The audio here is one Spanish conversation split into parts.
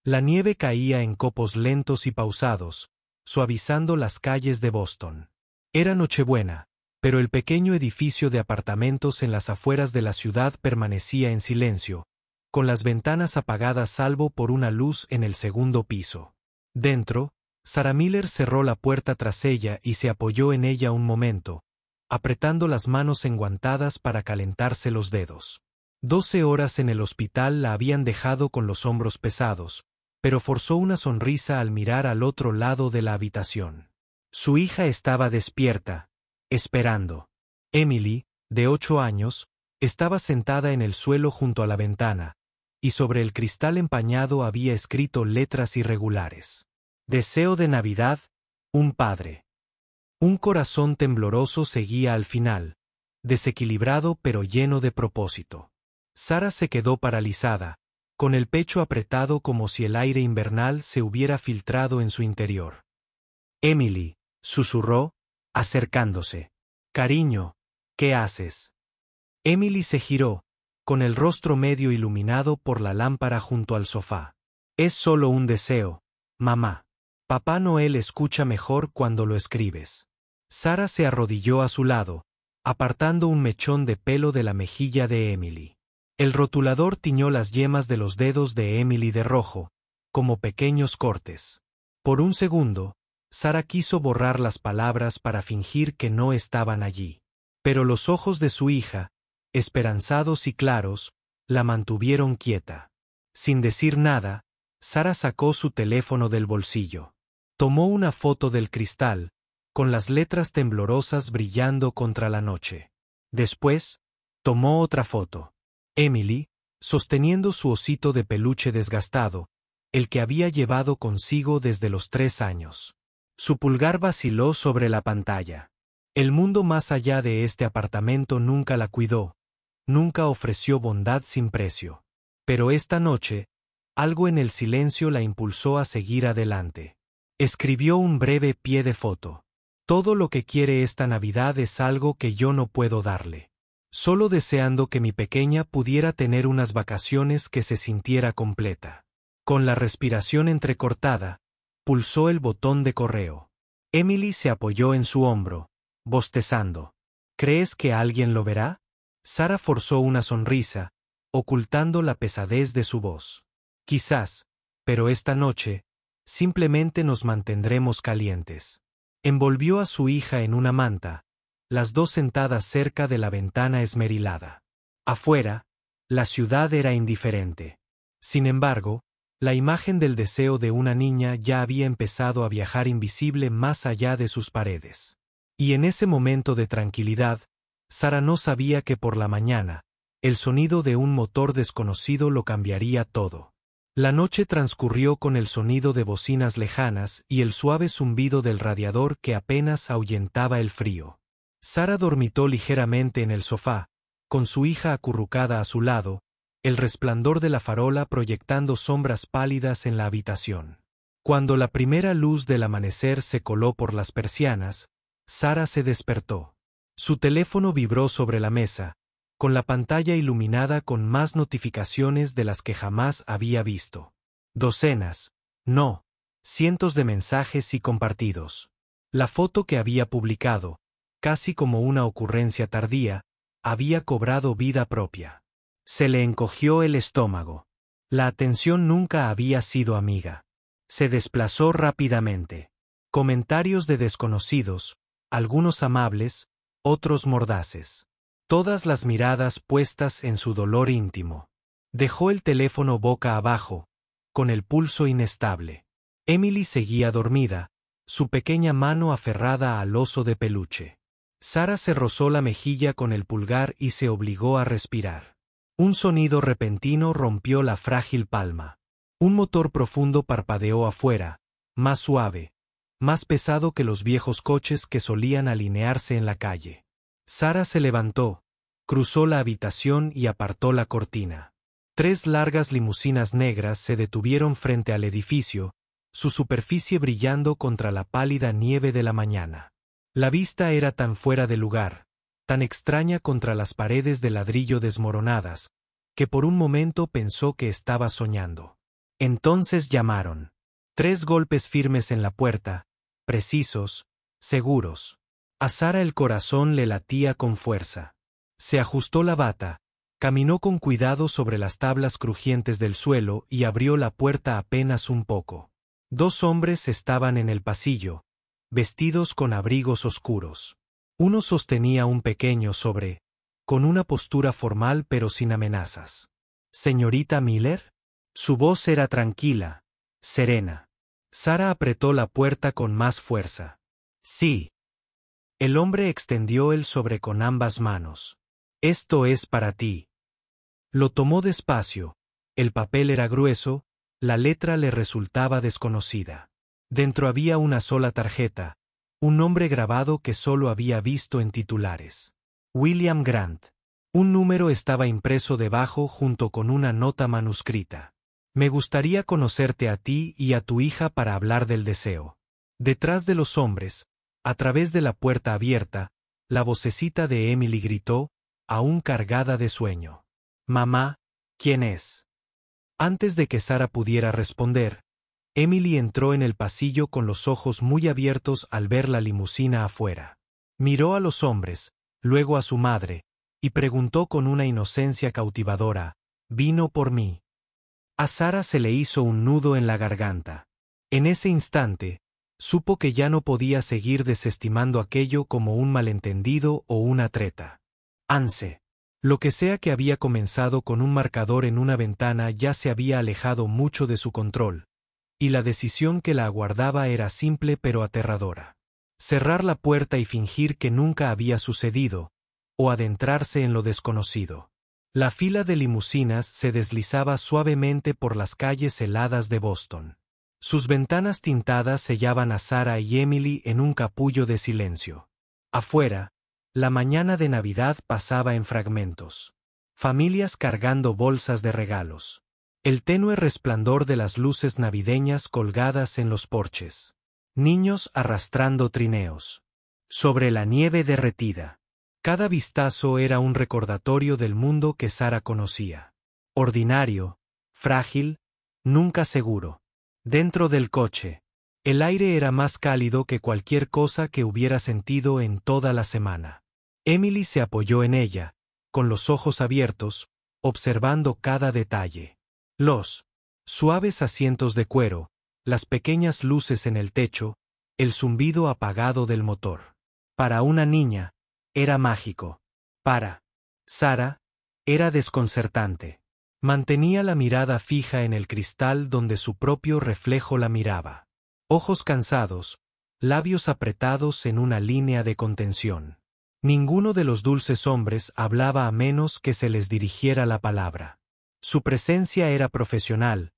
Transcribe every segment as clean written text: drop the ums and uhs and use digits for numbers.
La nieve caía en copos lentos y pausados, suavizando las calles de Boston. Era Nochebuena, pero el pequeño edificio de apartamentos en las afueras de la ciudad permanecía en silencio, con las ventanas apagadas salvo por una luz en el segundo piso. Dentro, Sarah Miller cerró la puerta tras ella y se apoyó en ella un momento, apretando las manos enguantadas para calentarse los dedos. 12 horas en el hospital la habían dejado con los hombros pesados, pero forzó una sonrisa al mirar al otro lado de la habitación. Su hija estaba despierta, esperando. Emily, de 8 años, estaba sentada en el suelo junto a la ventana, y sobre el cristal empañado había escrito letras irregulares. Deseo de Navidad, un padre. Un corazón tembloroso seguía al final, desequilibrado pero lleno de propósito. Sarah se quedó paralizada, con el pecho apretado como si el aire invernal se hubiera filtrado en su interior. Emily, susurró, acercándose. Cariño, ¿qué haces? Emily se giró, con el rostro medio iluminado por la lámpara junto al sofá. Es solo un deseo, mamá. Papá Noel escucha mejor cuando lo escribes. Sarah se arrodilló a su lado, apartando un mechón de pelo de la mejilla de Emily. El rotulador tiñó las yemas de los dedos de Emily de rojo, como pequeños cortes. Por un segundo, Sarah quiso borrar las palabras para fingir que no estaban allí. Pero los ojos de su hija, esperanzados y claros, la mantuvieron quieta. Sin decir nada, Sarah sacó su teléfono del bolsillo. Tomó una foto del cristal, con las letras temblorosas brillando contra la noche. Después, tomó otra foto. Emily, sosteniendo su osito de peluche desgastado, el que había llevado consigo desde los 3 años. Su pulgar vaciló sobre la pantalla. El mundo más allá de este apartamento nunca la cuidó, nunca ofreció bondad sin precio. Pero esta noche, algo en el silencio la impulsó a seguir adelante. Escribió un breve pie de foto. Todo lo que quiere esta Navidad es algo que yo no puedo darle. Solo deseando que mi pequeña pudiera tener unas vacaciones que se sintiera completa. Con la respiración entrecortada, pulsó el botón de correo. Emily se apoyó en su hombro, bostezando. ¿Crees que alguien lo verá? Sarah forzó una sonrisa, ocultando la pesadez de su voz. Quizás, pero esta noche, simplemente nos mantendremos calientes. Envolvió a su hija en una manta, las dos sentadas cerca de la ventana esmerilada. Afuera, la ciudad era indiferente. Sin embargo, la imagen del deseo de una niña ya había empezado a viajar invisible más allá de sus paredes. Y en ese momento de tranquilidad, Sarah no sabía que por la mañana, el sonido de un motor desconocido lo cambiaría todo. La noche transcurrió con el sonido de bocinas lejanas y el suave zumbido del radiador que apenas ahuyentaba el frío. Sarah dormitó ligeramente en el sofá, con su hija acurrucada a su lado, el resplandor de la farola proyectando sombras pálidas en la habitación. Cuando la primera luz del amanecer se coló por las persianas, Sarah se despertó. Su teléfono vibró sobre la mesa, con la pantalla iluminada con más notificaciones de las que jamás había visto. Docenas, no, cientos de mensajes y compartidos. La foto que había publicado, casi como una ocurrencia tardía, había cobrado vida propia. Se le encogió el estómago. La atención nunca había sido amiga. Se desplazó rápidamente. Comentarios de desconocidos, algunos amables, otros mordaces. Todas las miradas puestas en su dolor íntimo. Dejó el teléfono boca abajo, con el pulso inestable. Emily seguía dormida, su pequeña mano aferrada al oso de peluche. Sarah se rozó la mejilla con el pulgar y se obligó a respirar. Un sonido repentino rompió la frágil palma. Un motor profundo parpadeó afuera, más suave, más pesado que los viejos coches que solían alinearse en la calle. Sarah se levantó, cruzó la habitación y apartó la cortina. 3 largas limusinas negras se detuvieron frente al edificio, su superficie brillando contra la pálida nieve de la mañana. La vista era tan fuera de lugar, tan extraña contra las paredes de ladrillo desmoronadas, que por un momento pensó que estaba soñando. Entonces llamaron. 3 golpes firmes en la puerta, precisos, seguros. A Sara el corazón le latía con fuerza. Se ajustó la bata, caminó con cuidado sobre las tablas crujientes del suelo y abrió la puerta apenas un poco. 2 hombres estaban en el pasillo, vestidos con abrigos oscuros. Uno sostenía un pequeño sobre, con una postura formal pero sin amenazas. ¿Señorita Miller? Su voz era tranquila, serena. Sara apretó la puerta con más fuerza. Sí. El hombre extendió el sobre con ambas manos. Esto es para ti. Lo tomó despacio. El papel era grueso, la letra le resultaba desconocida. Dentro había una sola tarjeta, un nombre grabado que solo había visto en titulares. William Grant. Un número estaba impreso debajo junto con una nota manuscrita. Me gustaría conocerte a ti y a tu hija para hablar del deseo. Detrás de los hombres, a través de la puerta abierta, la vocecita de Emily gritó, aún cargada de sueño. Mamá, ¿quién es? Antes de que Sara pudiera responder, Emily entró en el pasillo con los ojos muy abiertos al ver la limusina afuera. Miró a los hombres, luego a su madre, y preguntó con una inocencia cautivadora, ¿vino por mí? A Sara se le hizo un nudo en la garganta. En ese instante, supo que ya no podía seguir desestimando aquello como un malentendido o una treta. Anse. Lo que sea que había comenzado con un marcador en una ventana ya se había alejado mucho de su control, y la decisión que la aguardaba era simple pero aterradora. Cerrar la puerta y fingir que nunca había sucedido, o adentrarse en lo desconocido. La fila de limusinas se deslizaba suavemente por las calles heladas de Boston. Sus ventanas tintadas sellaban a Sara y Emily en un capullo de silencio. Afuera, la mañana de Navidad pasaba en fragmentos. Familias cargando bolsas de regalos. El tenue resplandor de las luces navideñas colgadas en los porches. Niños arrastrando trineos. Sobre la nieve derretida. Cada vistazo era un recordatorio del mundo que Sara conocía. Ordinario, frágil, nunca seguro. Dentro del coche, el aire era más cálido que cualquier cosa que hubiera sentido en toda la semana. Emily se apoyó en ella, con los ojos abiertos, observando cada detalle. Los suaves asientos de cuero, las pequeñas luces en el techo, el zumbido apagado del motor. Para una niña, era mágico. Para Sara, era desconcertante. Mantenía la mirada fija en el cristal donde su propio reflejo la miraba. Ojos cansados, labios apretados en una línea de contención. Ninguno de los dulces hombres hablaba a menos que se les dirigiera la palabra. Su presencia era profesional,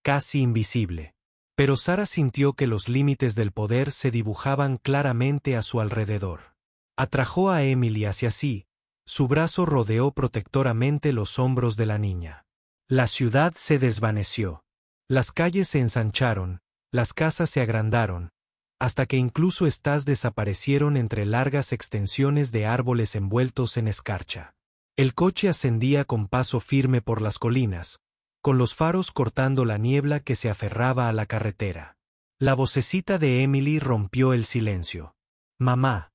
casi invisible. Pero Sara sintió que los límites del poder se dibujaban claramente a su alrededor. Atrajo a Emily hacia sí, su brazo rodeó protectoramente los hombros de la niña. La ciudad se desvaneció. Las calles se ensancharon, las casas se agrandaron, hasta que incluso éstas desaparecieron entre largas extensiones de árboles envueltos en escarcha. El coche ascendía con paso firme por las colinas, con los faros cortando la niebla que se aferraba a la carretera. La vocecita de Emily rompió el silencio. «Mamá,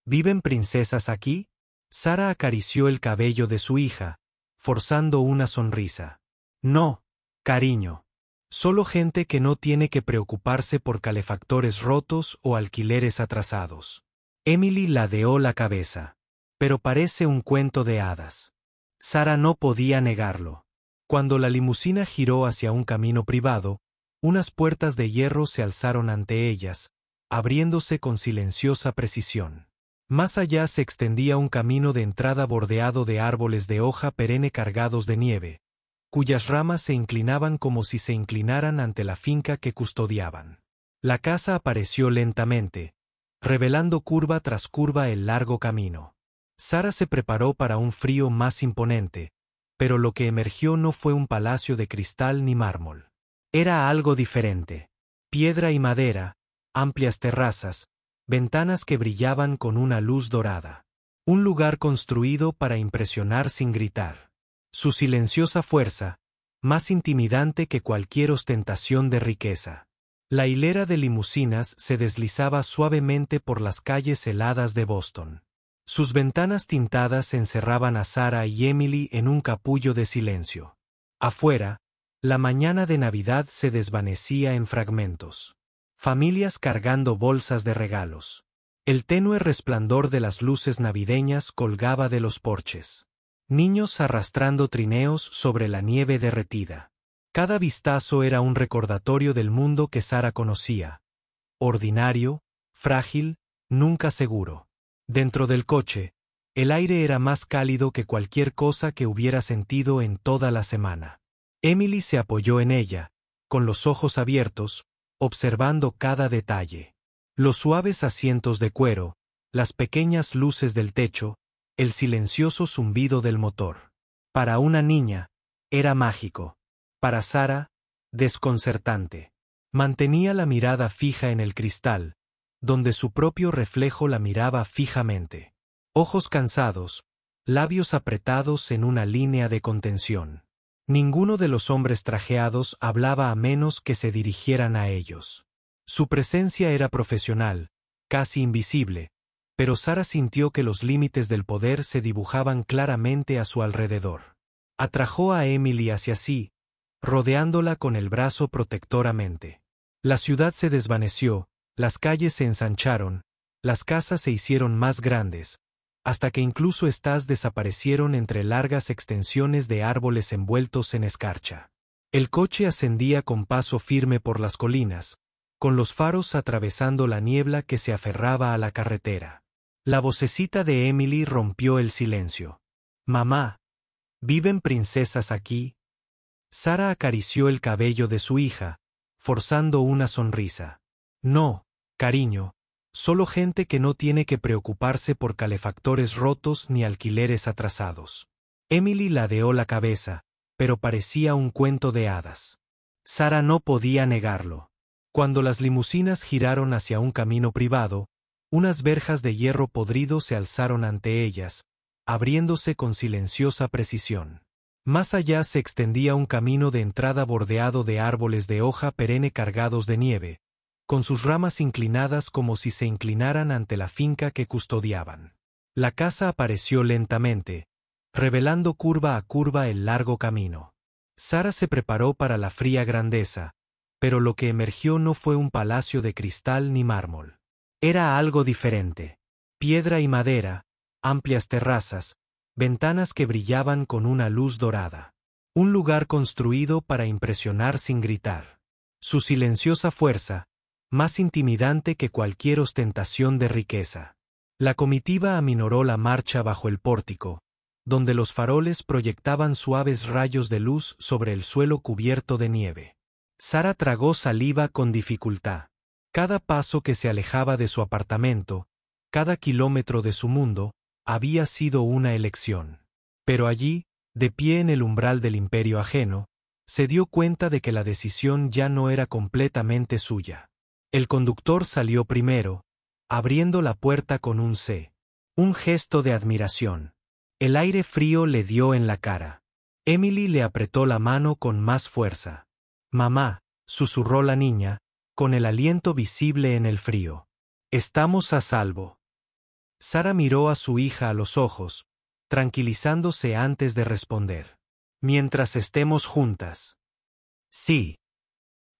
¿viven princesas aquí?» Sara acarició el cabello de su hija, forzando una sonrisa. «No, cariño. Solo gente que no tiene que preocuparse por calefactores rotos o alquileres atrasados». Emily ladeó la cabeza. «Pero parece un cuento de hadas». Sara no podía negarlo. Cuando la limusina giró hacia un camino privado, unas puertas de hierro se alzaron ante ellas, abriéndose con silenciosa precisión. Más allá se extendía un camino de entrada bordeado de árboles de hoja perenne cargados de nieve, cuyas ramas se inclinaban como si se inclinaran ante la finca que custodiaban. La casa apareció lentamente, revelando curva tras curva el largo camino. Sara se preparó para un frío más imponente, pero lo que emergió no fue un palacio de cristal ni mármol. Era algo diferente. Piedra y madera, amplias terrazas, ventanas que brillaban con una luz dorada. Un lugar construido para impresionar sin gritar. Su silenciosa fuerza, más intimidante que cualquier ostentación de riqueza. La hilera de limusinas se deslizaba suavemente por las calles heladas de Boston. Sus ventanas tintadas encerraban a Sarah y Emily en un capullo de silencio. Afuera, la mañana de Navidad se desvanecía en fragmentos. Familias cargando bolsas de regalos. El tenue resplandor de las luces navideñas colgaba de los porches. Niños arrastrando trineos sobre la nieve derretida. Cada vistazo era un recordatorio del mundo que Sarah conocía. Ordinario, frágil, nunca seguro. Dentro del coche, el aire era más cálido que cualquier cosa que hubiera sentido en toda la semana. Emily se apoyó en ella, con los ojos abiertos, observando cada detalle. Los suaves asientos de cuero, las pequeñas luces del techo, el silencioso zumbido del motor. Para una niña, era mágico. Para Sarah, desconcertante. Mantenía la mirada fija en el cristal, donde su propio reflejo la miraba fijamente. Ojos cansados, labios apretados en una línea de contención. Ninguno de los hombres trajeados hablaba a menos que se dirigieran a ellos. Su presencia era profesional, casi invisible, pero Sarah sintió que los límites del poder se dibujaban claramente a su alrededor. Atrajo a Emily hacia sí, rodeándola con el brazo protectoramente. La ciudad se desvaneció, las calles se ensancharon, las casas se hicieron más grandes, hasta que incluso éstas desaparecieron entre largas extensiones de árboles envueltos en escarcha. El coche ascendía con paso firme por las colinas, con los faros atravesando la niebla que se aferraba a la carretera. La vocecita de Emily rompió el silencio. «Mamá, ¿viven princesas aquí?» Sarah acarició el cabello de su hija, forzando una sonrisa. «No, cariño, solo gente que no tiene que preocuparse por calefactores rotos ni alquileres atrasados». Emily ladeó la cabeza, pero parecía un cuento de hadas. Sarah no podía negarlo. Cuando las limusinas giraron hacia un camino privado, unas verjas de hierro podrido se alzaron ante ellas, abriéndose con silenciosa precisión. Más allá se extendía un camino de entrada bordeado de árboles de hoja perenne cargados de nieve, con sus ramas inclinadas como si se inclinaran ante la finca que custodiaban. La casa apareció lentamente, revelando curva a curva el largo camino. Sarah se preparó para la fría grandeza, pero lo que emergió no fue un palacio de cristal ni mármol. Era algo diferente. Piedra y madera, amplias terrazas, ventanas que brillaban con una luz dorada. Un lugar construido para impresionar sin gritar. Su silenciosa fuerza, más intimidante que cualquier ostentación de riqueza. La comitiva aminoró la marcha bajo el pórtico, donde los faroles proyectaban suaves rayos de luz sobre el suelo cubierto de nieve. Sarah tragó saliva con dificultad. Cada paso que se alejaba de su apartamento, cada kilómetro de su mundo, había sido una elección. Pero allí, de pie en el umbral del imperio ajeno, se dio cuenta de que la decisión ya no era completamente suya. El conductor salió primero, abriendo la puerta con un C. Un gesto de admiración. El aire frío le dio en la cara. Emily le apretó la mano con más fuerza. «Mamá», susurró la niña, con el aliento visible en el frío. «Estamos a salvo». Sarah miró a su hija a los ojos, tranquilizándose antes de responder. «Mientras estemos juntas». «Sí».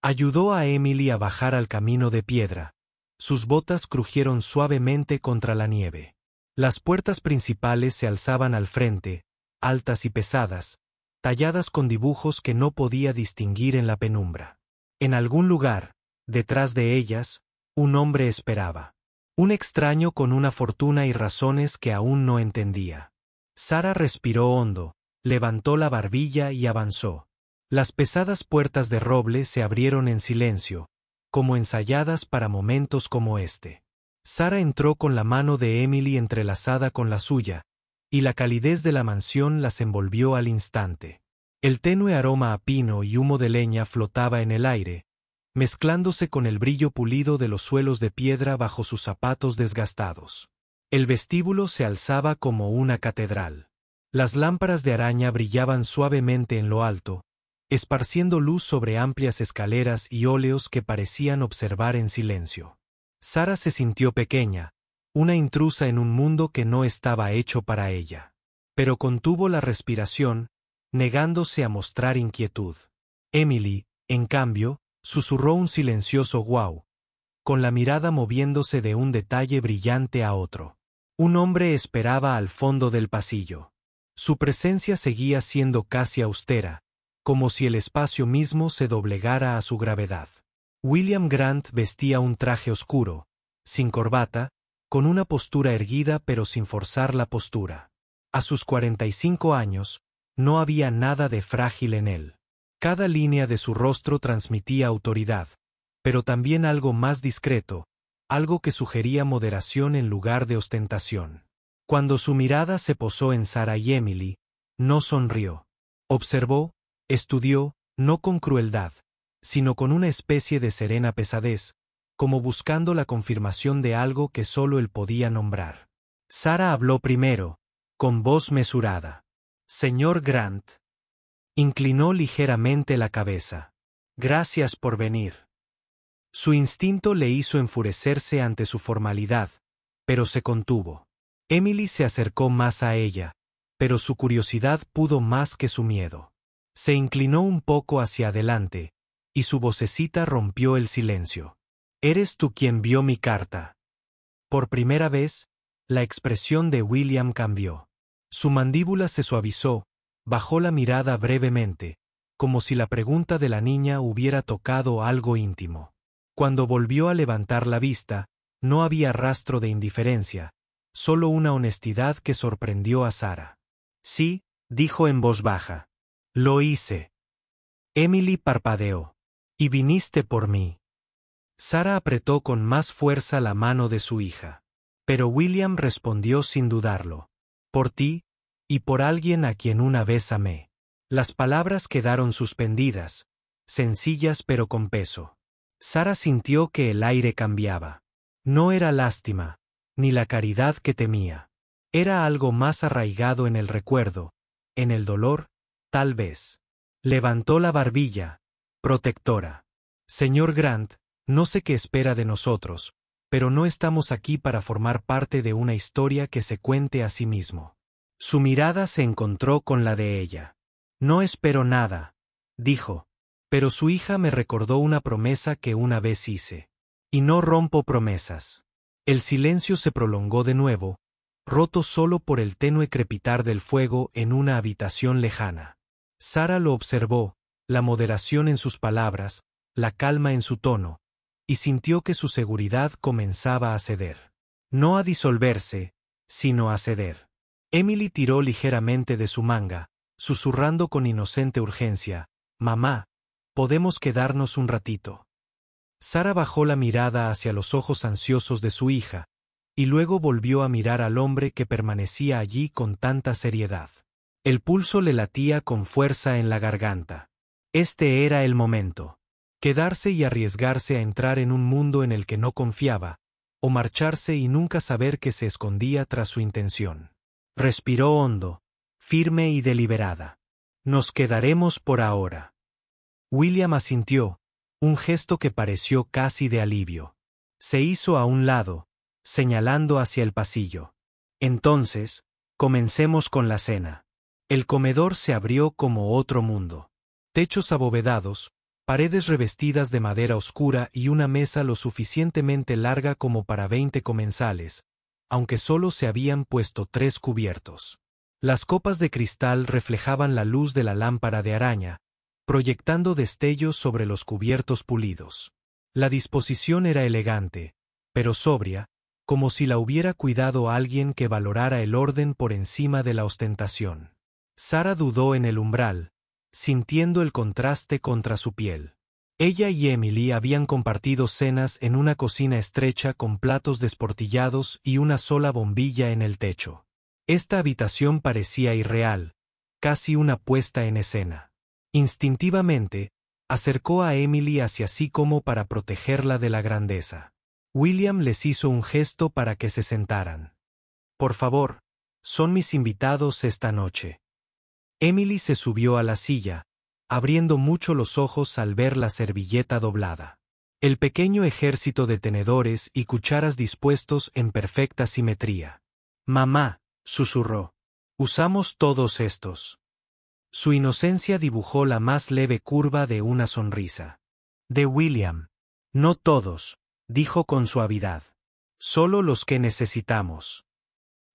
Ayudó a Emily a bajar al camino de piedra. Sus botas crujieron suavemente contra la nieve. Las puertas principales se alzaban al frente, altas y pesadas, talladas con dibujos que no podía distinguir en la penumbra. En algún lugar, detrás de ellas, un hombre esperaba. Un extraño con una fortuna y razones que aún no entendía. Sarah respiró hondo, levantó la barbilla y avanzó. Las pesadas puertas de roble se abrieron en silencio, como ensayadas para momentos como este. Sarah entró con la mano de Emily entrelazada con la suya, y la calidez de la mansión las envolvió al instante. El tenue aroma a pino y humo de leña flotaba en el aire, mezclándose con el brillo pulido de los suelos de piedra bajo sus zapatos desgastados. El vestíbulo se alzaba como una catedral. Las lámparas de araña brillaban suavemente en lo alto, esparciendo luz sobre amplias escaleras y óleos que parecían observar en silencio. Sara se sintió pequeña, una intrusa en un mundo que no estaba hecho para ella. Pero contuvo la respiración, negándose a mostrar inquietud. Emily, en cambio, susurró un silencioso guau, con la mirada moviéndose de un detalle brillante a otro. Un hombre esperaba al fondo del pasillo. Su presencia seguía siendo casi austera, como si el espacio mismo se doblegara a su gravedad. William Grant vestía un traje oscuro, sin corbata, con una postura erguida pero sin forzar la postura. A sus 45 años, no había nada de frágil en él. Cada línea de su rostro transmitía autoridad, pero también algo más discreto, algo que sugería moderación en lugar de ostentación. Cuando su mirada se posó en Sara y Emily, no sonrió. Observó, estudió, no con crueldad, sino con una especie de serena pesadez, como buscando la confirmación de algo que solo él podía nombrar. Sara habló primero, con voz mesurada. «Señor Grant». Inclinó ligeramente la cabeza. «Gracias por venir». Su instinto le hizo enfurecerse ante su formalidad, pero se contuvo. Emily se acercó más a ella, pero su curiosidad pudo más que su miedo. Se inclinó un poco hacia adelante, y su vocecita rompió el silencio. «¿Eres tú quien vio mi carta?» Por primera vez, la expresión de William cambió. Su mandíbula se suavizó, bajó la mirada brevemente, como si la pregunta de la niña hubiera tocado algo íntimo. Cuando volvió a levantar la vista, no había rastro de indiferencia, solo una honestidad que sorprendió a Sara. «Sí», dijo en voz baja. «Lo hice». Emily parpadeó. «¿Y viniste por mí?» Sara apretó con más fuerza la mano de su hija. Pero William respondió sin dudarlo. «Por ti, y por alguien a quien una vez amé». Las palabras quedaron suspendidas, sencillas pero con peso. Sara sintió que el aire cambiaba. No era lástima, ni la caridad que temía. Era algo más arraigado en el recuerdo, en el dolor, tal vez. Levantó la barbilla, protectora. «Señor Grant, no sé qué espera de nosotros, pero no estamos aquí para formar parte de una historia que se cuente a sí mismo». Su mirada se encontró con la de ella. «No espero nada», dijo, «pero su hija me recordó una promesa que una vez hice. Y no rompo promesas». El silencio se prolongó de nuevo, roto solo por el tenue crepitar del fuego en una habitación lejana. Sara lo observó, la moderación en sus palabras, la calma en su tono, y sintió que su seguridad comenzaba a ceder. No a disolverse, sino a ceder. Emily tiró ligeramente de su manga, susurrando con inocente urgencia, «Mamá, ¿podemos quedarnos un ratito?» Sara bajó la mirada hacia los ojos ansiosos de su hija, y luego volvió a mirar al hombre que permanecía allí con tanta seriedad. El pulso le latía con fuerza en la garganta. Este era el momento. Quedarse y arriesgarse a entrar en un mundo en el que no confiaba, o marcharse y nunca saber qué se escondía tras su intención. Respiró hondo, firme y deliberada. «Nos quedaremos por ahora». William asintió, un gesto que pareció casi de alivio. Se hizo a un lado, señalando hacia el pasillo. «Entonces, comencemos con la cena». El comedor se abrió como otro mundo. Techos abovedados, paredes revestidas de madera oscura y una mesa lo suficientemente larga como para 20 comensales, aunque solo se habían puesto 3 cubiertos. Las copas de cristal reflejaban la luz de la lámpara de araña, proyectando destellos sobre los cubiertos pulidos. La disposición era elegante, pero sobria, como si la hubiera cuidado alguien que valorara el orden por encima de la ostentación. Sara dudó en el umbral, sintiendo el contraste contra su piel. Ella y Emily habían compartido cenas en una cocina estrecha con platos desportillados y una sola bombilla en el techo. Esta habitación parecía irreal, casi una puesta en escena. Instintivamente, acercó a Emily hacia sí como para protegerla de la grandeza. William les hizo un gesto para que se sentaran. «Por favor, son mis invitados esta noche». Emily se subió a la silla, abriendo mucho los ojos al ver la servilleta doblada. El pequeño ejército de tenedores y cucharas dispuestos en perfecta simetría. Mamá, susurró. Usamos todos estos. Su inocencia dibujó la más leve curva de una sonrisa. De William. No todos, dijo con suavidad. Solo los que necesitamos.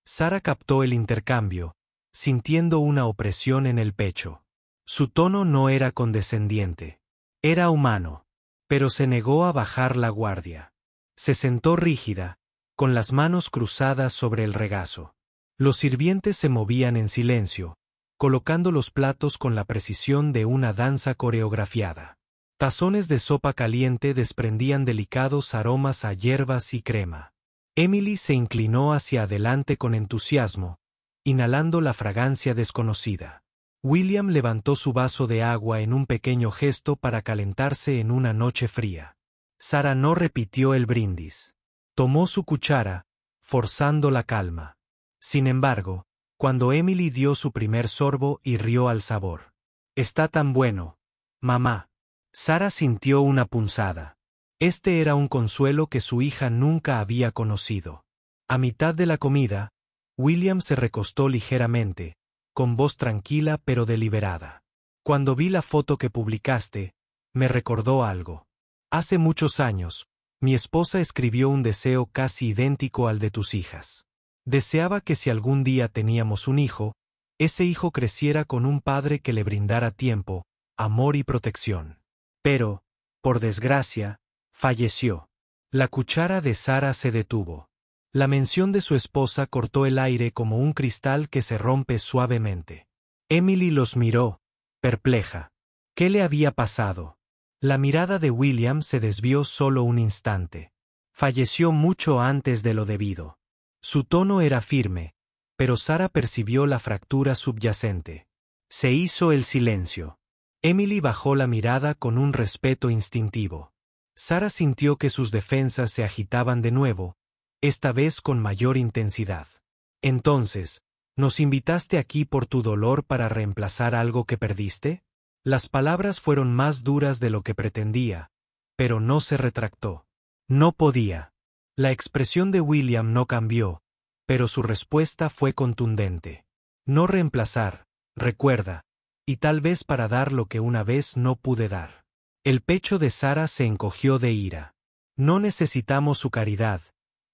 Sara captó el intercambio, sintiendo una opresión en el pecho. Su tono no era condescendiente. Era humano. Pero se negó a bajar la guardia. Se sentó rígida, con las manos cruzadas sobre el regazo. Los sirvientes se movían en silencio, colocando los platos con la precisión de una danza coreografiada. Tazones de sopa caliente desprendían delicados aromas a hierbas y crema. Emily se inclinó hacia adelante con entusiasmo, inhalando la fragancia desconocida. William levantó su vaso de agua en un pequeño gesto para calentarse en una noche fría. Sara no repitió el brindis. Tomó su cuchara, forzando la calma. Sin embargo, cuando Emily dio su primer sorbo y rió al sabor. «Está tan bueno, mamá». Sara sintió una punzada. Este era un consuelo que su hija nunca había conocido. A mitad de la comida, William se recostó ligeramente, con voz tranquila pero deliberada. Cuando vi la foto que publicaste, me recordó algo. Hace muchos años, mi esposa escribió un deseo casi idéntico al de tus hijas. Deseaba que si algún día teníamos un hijo, ese hijo creciera con un padre que le brindara tiempo, amor y protección. Pero, por desgracia, falleció. La cuchara de Sara se detuvo. La mención de su esposa cortó el aire como un cristal que se rompe suavemente. Emily los miró, perpleja. ¿Qué le había pasado? La mirada de William se desvió solo un instante. Falleció mucho antes de lo debido. Su tono era firme, pero Sara percibió la fractura subyacente. Se hizo el silencio. Emily bajó la mirada con un respeto instintivo. Sara sintió que sus defensas se agitaban de nuevo, esta vez con mayor intensidad. Entonces, ¿nos invitaste aquí por tu dolor para reemplazar algo que perdiste? Las palabras fueron más duras de lo que pretendía, pero no se retractó. No podía. La expresión de William no cambió, pero su respuesta fue contundente. No reemplazar, recuerda, y tal vez para dar lo que una vez no pude dar. El pecho de Sara se encogió de ira. No necesitamos su caridad,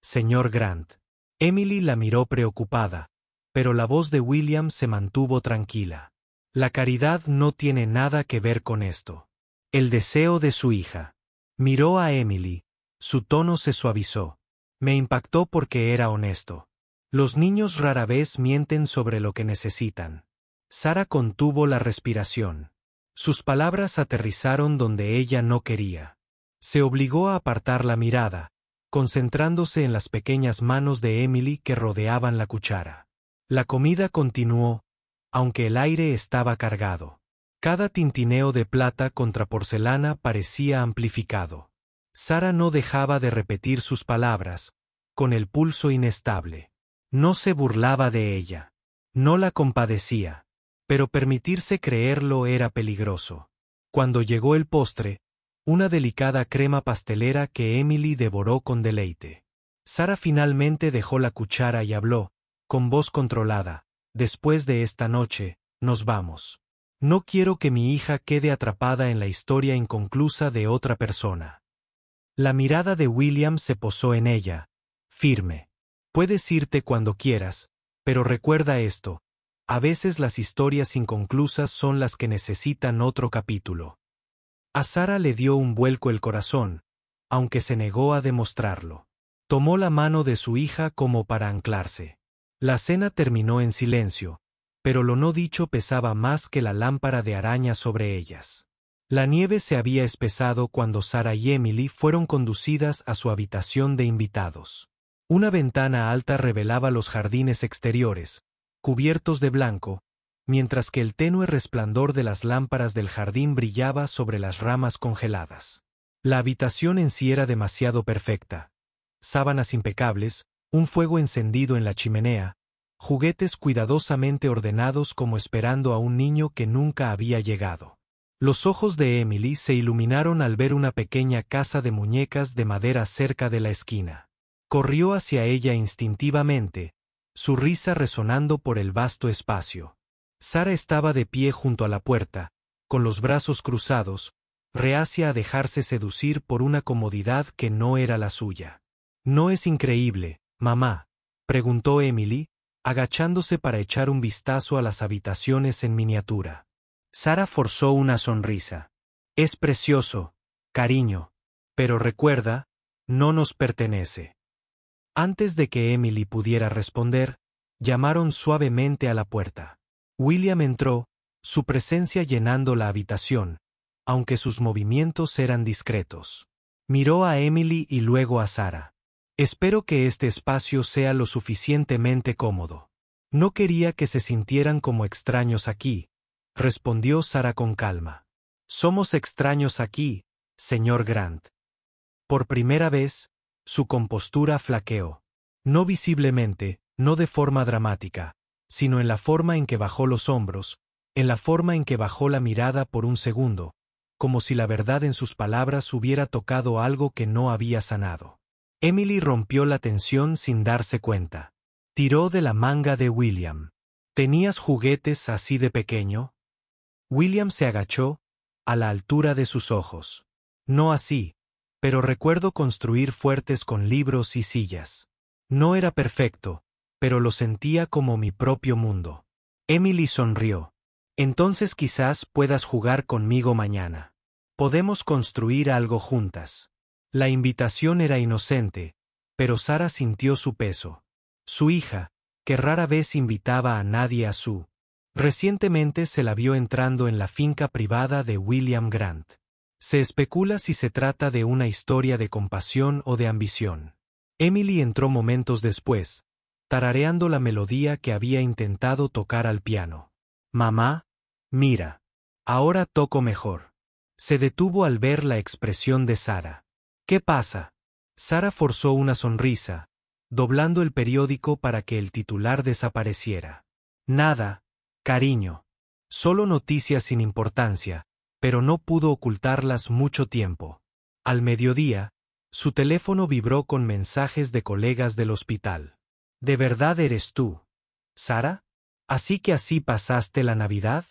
señor Grant. Emily la miró preocupada, pero la voz de William se mantuvo tranquila. La caridad no tiene nada que ver con esto. El deseo de su hija. Miró a Emily, su tono se suavizó. Me impactó porque era honesto. Los niños rara vez mienten sobre lo que necesitan. Sara contuvo la respiración. Sus palabras aterrizaron donde ella no quería. Se obligó a apartar la mirada, concentrándose en las pequeñas manos de Emily que rodeaban la cuchara. La comida continuó, aunque el aire estaba cargado. Cada tintineo de plata contra porcelana parecía amplificado. Sara no dejaba de repetir sus palabras, con el pulso inestable. No se burlaba de ella. No la compadecía. Pero permitirse creerlo era peligroso. Cuando llegó el postre, una delicada crema pastelera que Emily devoró con deleite. Sara finalmente dejó la cuchara y habló, con voz controlada. Después de esta noche, nos vamos. No quiero que mi hija quede atrapada en la historia inconclusa de otra persona. La mirada de William se posó en ella, firme. Puedes irte cuando quieras, pero recuerda esto. A veces las historias inconclusas son las que necesitan otro capítulo. A Sara le dio un vuelco el corazón, aunque se negó a demostrarlo. Tomó la mano de su hija como para anclarse. La cena terminó en silencio, pero lo no dicho pesaba más que la lámpara de araña sobre ellas. La nieve se había espesado cuando Sara y Emily fueron conducidas a su habitación de invitados. Una ventana alta revelaba los jardines exteriores, cubiertos de blanco, mientras que el tenue resplandor de las lámparas del jardín brillaba sobre las ramas congeladas. La habitación en sí era demasiado perfecta. Sábanas impecables, un fuego encendido en la chimenea, juguetes cuidadosamente ordenados como esperando a un niño que nunca había llegado. Los ojos de Emily se iluminaron al ver una pequeña casa de muñecas de madera cerca de la esquina. Corrió hacia ella instintivamente, su risa resonando por el vasto espacio. Sara estaba de pie junto a la puerta, con los brazos cruzados, reacia a dejarse seducir por una comodidad que no era la suya. ¿No es increíble, mamá?, preguntó Emily, agachándose para echar un vistazo a las habitaciones en miniatura. Sara forzó una sonrisa. Es precioso, cariño. Pero recuerda, no nos pertenece. Antes de que Emily pudiera responder, llamaron suavemente a la puerta. William entró, su presencia llenando la habitación, aunque sus movimientos eran discretos. Miró a Emily y luego a Sara. Espero que este espacio sea lo suficientemente cómodo. No quería que se sintieran como extraños aquí, respondió Sara con calma. Somos extraños aquí, señor Grant. Por primera vez, su compostura flaqueó. No visiblemente, no de forma dramática, sino en la forma en que bajó los hombros, en la forma en que bajó la mirada por un segundo, como si la verdad en sus palabras hubiera tocado algo que no había sanado. Emily rompió la tensión sin darse cuenta. Tiró de la manga de William. ¿Tenías juguetes así de pequeño? William se agachó, a la altura de sus ojos. No así, pero recuerdo construir fuertes con libros y sillas. No era perfecto, pero lo sentía como mi propio mundo. Emily sonrió. Entonces quizás puedas jugar conmigo mañana. Podemos construir algo juntas. La invitación era inocente, pero Sara sintió su peso. Su hija, que rara vez invitaba a nadie a su. Recientemente se la vio entrando en la finca privada de William Grant. Se especula si se trata de una historia de compasión o de ambición. Emily entró momentos después, tarareando la melodía que había intentado tocar al piano. Mamá, mira. Ahora toco mejor. Se detuvo al ver la expresión de Sara. ¿Qué pasa? Sara forzó una sonrisa, doblando el periódico para que el titular desapareciera. Nada, cariño. Solo noticias sin importancia, pero no pudo ocultarlas mucho tiempo. Al mediodía, su teléfono vibró con mensajes de colegas del hospital. ¿De verdad eres tú, Sara? ¿Así que así pasaste la Navidad?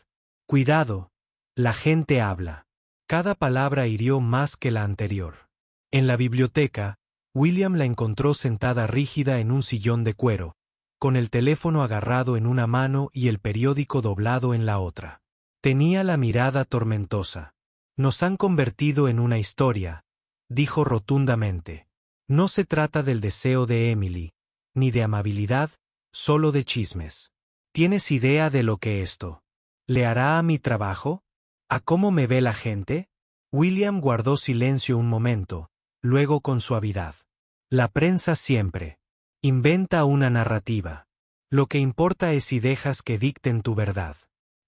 Cuidado, la gente habla. Cada palabra hirió más que la anterior. En la biblioteca, William la encontró sentada rígida en un sillón de cuero, con el teléfono agarrado en una mano y el periódico doblado en la otra. Tenía la mirada tormentosa. Nos han convertido en una historia, dijo rotundamente. No se trata del deseo de Emily, ni de amabilidad, solo de chismes. ¿Tienes idea de lo que esto le hará a mi trabajo? ¿A cómo me ve la gente? William guardó silencio un momento, luego con suavidad. La prensa siempre inventa una narrativa. Lo que importa es si dejas que dicten tu verdad.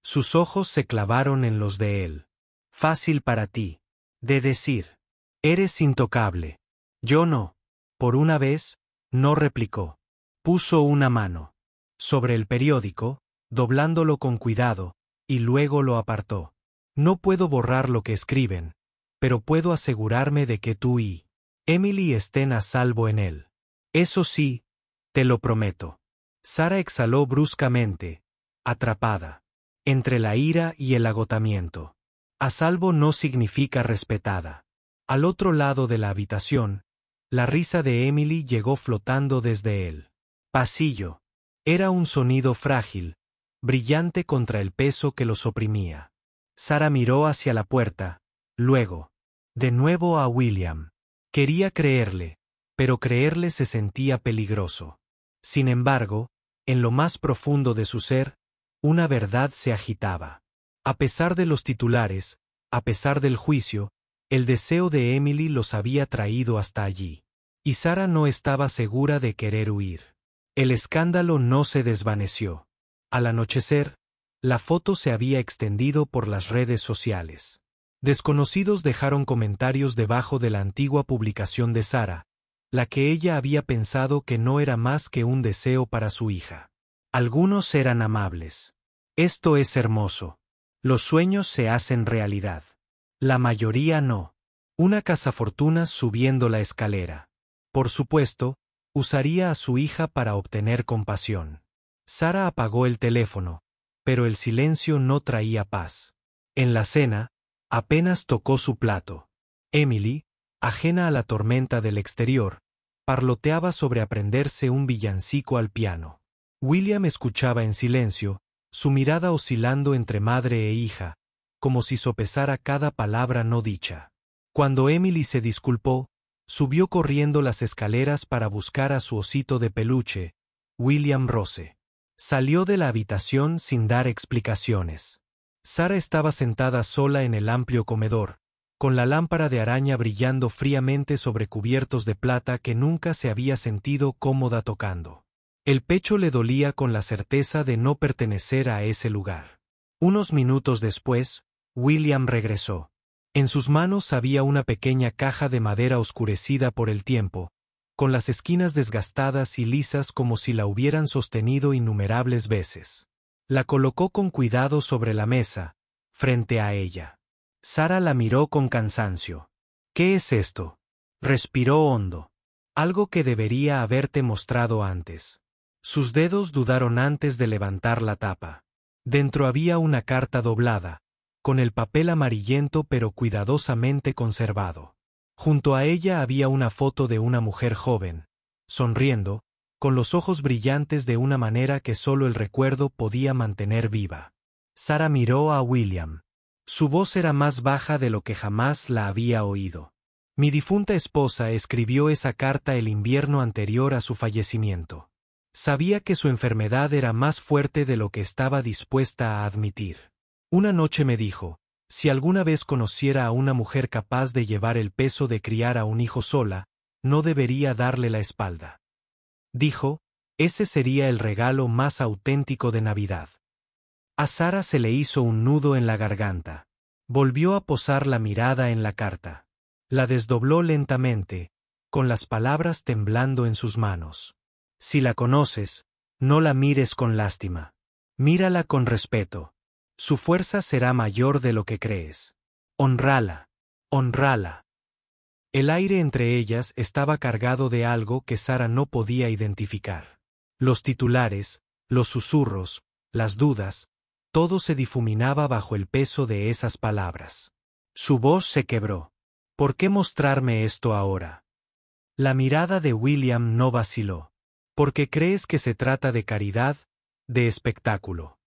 Sus ojos se clavaron en los de él. Fácil para ti. De decir. Eres intocable. Yo no. Por una vez, no replicó. Puso una mano sobre el periódico, doblándolo con cuidado, y luego lo apartó. No puedo borrar lo que escriben, pero puedo asegurarme de que tú y Emily estén a salvo en él. Eso sí, te lo prometo. Sara exhaló bruscamente, atrapada entre la ira y el agotamiento. A salvo no significa respetada. Al otro lado de la habitación, la risa de Emily llegó flotando desde el pasillo. Era un sonido frágil, brillante contra el peso que los oprimía. Sara miró hacia la puerta, luego, de nuevo a William. Quería creerle, pero creerle se sentía peligroso. Sin embargo, en lo más profundo de su ser, una verdad se agitaba. A pesar de los titulares, a pesar del juicio, el deseo de Emily los había traído hasta allí. Y Sara no estaba segura de querer huir. El escándalo no se desvaneció. Al anochecer, la foto se había extendido por las redes sociales. Desconocidos dejaron comentarios debajo de la antigua publicación de Sara, la que ella había pensado que no era más que un deseo para su hija. Algunos eran amables. Esto es hermoso. Los sueños se hacen realidad. La mayoría no. Una cazafortunas subiendo la escalera. Por supuesto, usaría a su hija para obtener compasión. Sara apagó el teléfono, pero el silencio no traía paz. En la cena, apenas tocó su plato. Emily, ajena a la tormenta del exterior, parloteaba sobre aprenderse un villancico al piano. William escuchaba en silencio, su mirada oscilando entre madre e hija, como si sopesara cada palabra no dicha. Cuando Emily se disculpó, subió corriendo las escaleras para buscar a su osito de peluche, William Rose. Salió de la habitación sin dar explicaciones. Sara estaba sentada sola en el amplio comedor, con la lámpara de araña brillando fríamente sobre cubiertos de plata que nunca se había sentido cómoda tocando. El pecho le dolía con la certeza de no pertenecer a ese lugar. Unos minutos después, William regresó. En sus manos había una pequeña caja de madera oscurecida por el tiempo, con las esquinas desgastadas y lisas como si la hubieran sostenido innumerables veces. La colocó con cuidado sobre la mesa, frente a ella. Sara la miró con cansancio. ¿Qué es esto? Respiró hondo. Algo que debería haberte mostrado antes. Sus dedos dudaron antes de levantar la tapa. Dentro había una carta doblada, con el papel amarillento pero cuidadosamente conservado. Junto a ella había una foto de una mujer joven, sonriendo, con los ojos brillantes de una manera que solo el recuerdo podía mantener viva. Sara miró a William. Su voz era más baja de lo que jamás la había oído. Mi difunta esposa escribió esa carta el invierno anterior a su fallecimiento. Sabía que su enfermedad era más fuerte de lo que estaba dispuesta a admitir. Una noche me dijo, si alguna vez conociera a una mujer capaz de llevar el peso de criar a un hijo sola, no debería darle la espalda. Dijo, ese sería el regalo más auténtico de Navidad. A Sara se le hizo un nudo en la garganta. Volvió a posar la mirada en la carta. La desdobló lentamente, con las palabras temblando en sus manos. Si la conoces, no la mires con lástima. Mírala con respeto. Su fuerza será mayor de lo que crees. Honrala. Honrala. El aire entre ellas estaba cargado de algo que Sara no podía identificar. Los titulares, los susurros, las dudas, todo se difuminaba bajo el peso de esas palabras. Su voz se quebró. ¿Por qué mostrarme esto ahora? La mirada de William no vaciló. Porque crees que se trata de caridad, de espectáculo.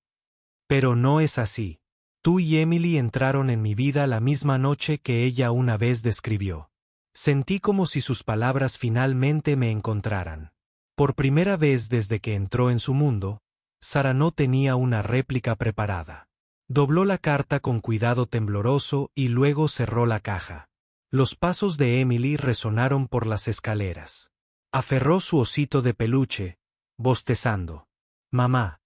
Pero no es así. Tú y Emily entraron en mi vida la misma noche que ella una vez describió. Sentí como si sus palabras finalmente me encontraran. Por primera vez desde que entró en su mundo, Sara no tenía una réplica preparada. Dobló la carta con cuidado tembloroso y luego cerró la caja. Los pasos de Emily resonaron por las escaleras. Aferró su osito de peluche, bostezando. Mamá,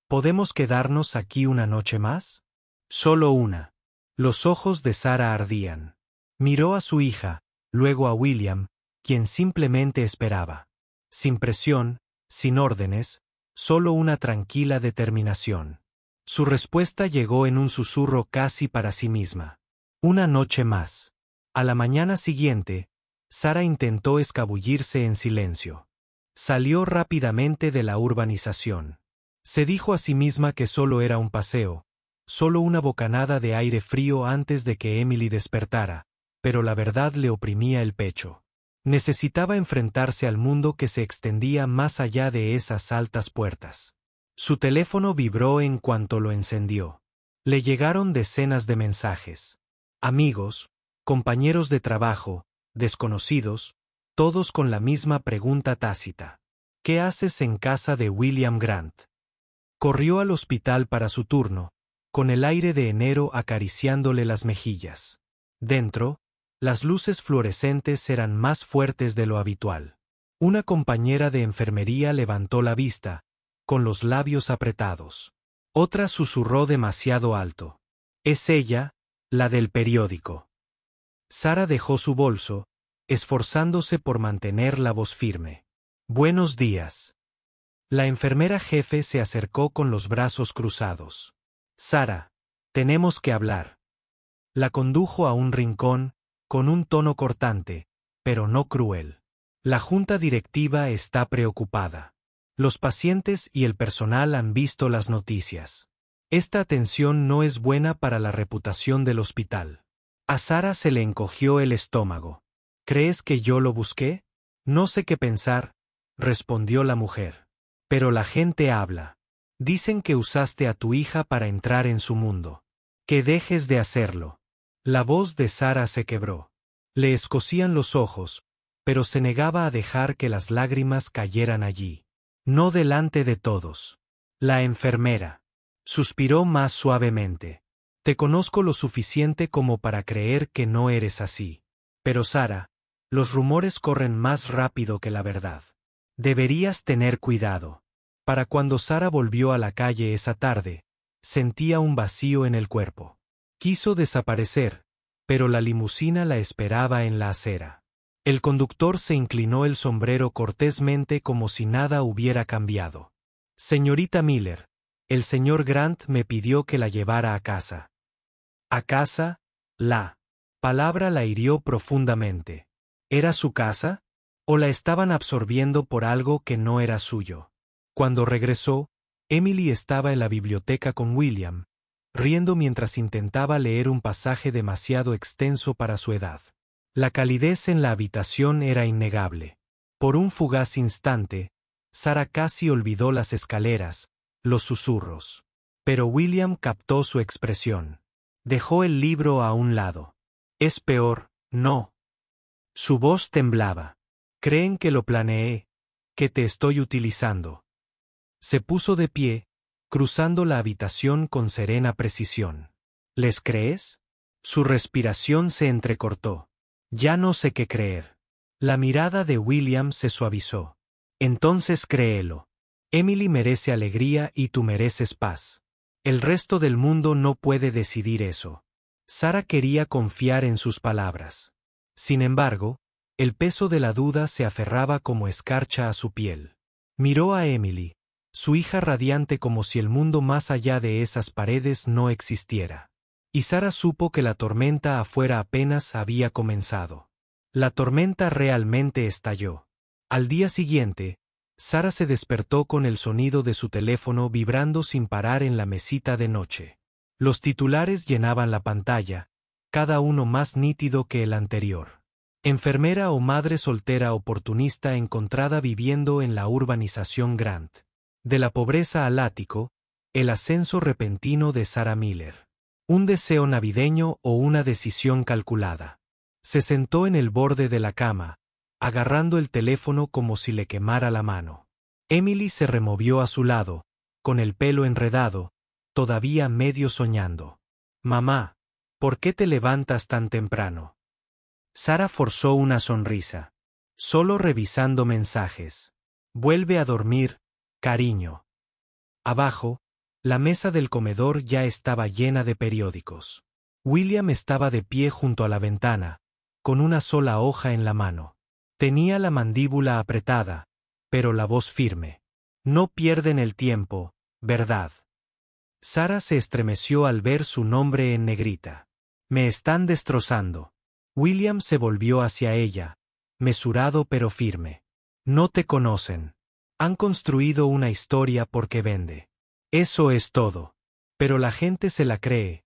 ¿podemos quedarnos aquí una noche más? Solo una. Los ojos de Sara ardían. Miró a su hija, luego a William, quien simplemente esperaba. Sin presión, sin órdenes, solo una tranquila determinación. Su respuesta llegó en un susurro casi para sí misma. Una noche más. A la mañana siguiente, Sara intentó escabullirse en silencio. Salió rápidamente de la urbanización. Se dijo a sí misma que solo era un paseo, solo una bocanada de aire frío antes de que Emily despertara, pero la verdad le oprimía el pecho. Necesitaba enfrentarse al mundo que se extendía más allá de esas altas puertas. Su teléfono vibró en cuanto lo encendió. Le llegaron decenas de mensajes. Amigos, compañeros de trabajo, desconocidos, todos con la misma pregunta tácita. ¿Qué haces en casa de William Grant? Corrió al hospital para su turno, con el aire de enero acariciándole las mejillas. Dentro, las luces fluorescentes eran más fuertes de lo habitual. Una compañera de enfermería levantó la vista, con los labios apretados. Otra susurró demasiado alto. Es ella, la del periódico. Sara dejó su bolso, esforzándose por mantener la voz firme. Buenos días. La enfermera jefe se acercó con los brazos cruzados. Sara, Tenemos que hablar. La condujo a un rincón, con un tono cortante, pero no cruel. La junta directiva está preocupada. Los pacientes y el personal han visto las noticias. Esta atención no es buena para la reputación del hospital. A Sara se le encogió el estómago. ¿Crees que yo lo busqué? No sé qué pensar, respondió la mujer. Pero la gente habla. Dicen que usaste a tu hija para entrar en su mundo. Que dejes de hacerlo. La voz de Sara se quebró. Le escocían los ojos, pero se negaba a dejar que las lágrimas cayeran allí. No delante de todos. La enfermera suspiró más suavemente. Te conozco lo suficiente como para creer que no eres así. Pero Sara, los rumores corren más rápido que la verdad. Deberías tener cuidado. Para cuando Sara volvió a la calle esa tarde, sentía un vacío en el cuerpo. Quiso desaparecer, pero la limusina la esperaba en la acera. El conductor se inclinó el sombrero cortésmente como si nada hubiera cambiado. Señorita Miller, el señor Grant me pidió que la llevara a casa. ¿A casa? La palabra la hirió profundamente. ¿Era su casa? ¿O la estaban absorbiendo por algo que no era suyo? Cuando regresó, Emily estaba en la biblioteca con William, riendo mientras intentaba leer un pasaje demasiado extenso para su edad. La calidez en la habitación era innegable. Por un fugaz instante, Sara casi olvidó las escaleras, los susurros. Pero William captó su expresión. Dejó el libro a un lado. Es peor, no. Su voz temblaba. Creen que lo planeé, que te estoy utilizando. Se puso de pie, cruzando la habitación con serena precisión. ¿Les crees? Su respiración se entrecortó. Ya no sé qué creer. La mirada de William se suavizó. Entonces créelo. Emily merece alegría y tú mereces paz. El resto del mundo no puede decidir eso. Sara quería confiar en sus palabras. Sin embargo, el peso de la duda se aferraba como escarcha a su piel. Miró a Emily, su hija radiante como si el mundo más allá de esas paredes no existiera. Y Sara supo que la tormenta afuera apenas había comenzado. La tormenta realmente estalló. Al día siguiente, Sara se despertó con el sonido de su teléfono vibrando sin parar en la mesita de noche. Los titulares llenaban la pantalla, cada uno más nítido que el anterior. Enfermera o madre soltera oportunista encontrada viviendo en la urbanización Grant. De la pobreza al ático, el ascenso repentino de Sara Miller. Un deseo navideño o una decisión calculada. Se sentó en el borde de la cama, agarrando el teléfono como si le quemara la mano. Emily se removió a su lado, con el pelo enredado, todavía medio soñando. Mamá, ¿por qué te levantas tan temprano? Sara forzó una sonrisa. Solo revisando mensajes. Vuelve a dormir, cariño. Abajo, la mesa del comedor ya estaba llena de periódicos. William estaba de pie junto a la ventana, con una sola hoja en la mano. Tenía la mandíbula apretada, pero la voz firme. No pierden el tiempo, ¿verdad? Sara se estremeció al ver su nombre en negrita. Me están destrozando. William se volvió hacia ella, mesurado pero firme. No te conocen. Han construido una historia porque vende. Eso es todo. Pero la gente se la cree,